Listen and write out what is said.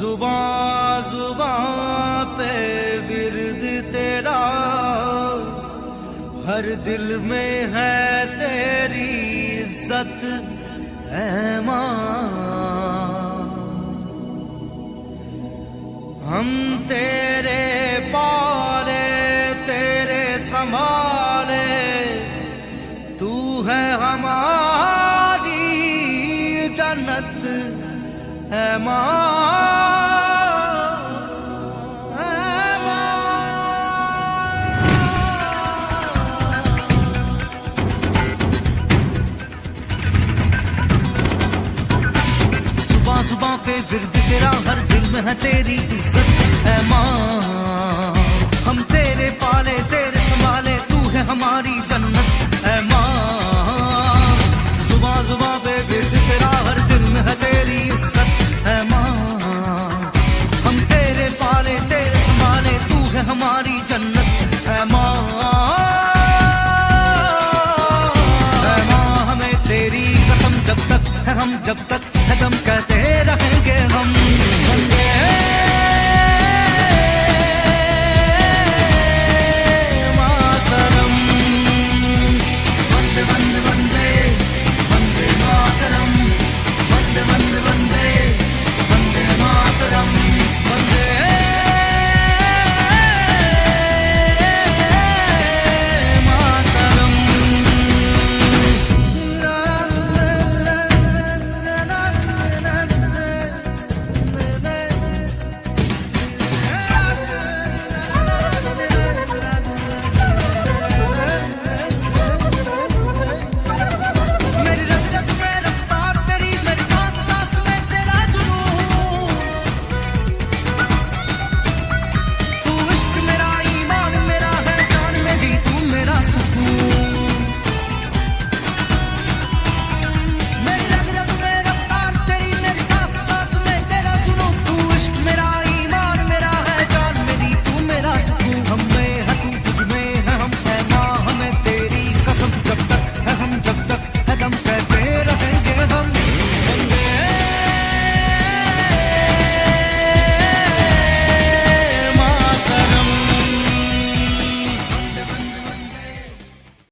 जुबां जुबां पे विर्द तेरा, हर दिल में है तेरी इज्जत ऐ मां। हम तेरे पाले तेरे संभाले, तू है हमारी जन्नत ऐ मां। जुबां पे विर्द तेरा, हर दिल में है तेरी इज्जत ऐ मां। हम तेरे पाले तेरे संभाले, तू है हमारी जन्नत ऐ मां। जुबां जुबां पे विर्द तेरा, हर दिल में है तेरी इज्जत ऐ मां। हम तेरे पाले तेरे संभाले, तू है हमारी जन्नत ऐ मां। ऐ मां हमें तेरी कसम, जब तक है हम जब तक है दम कहते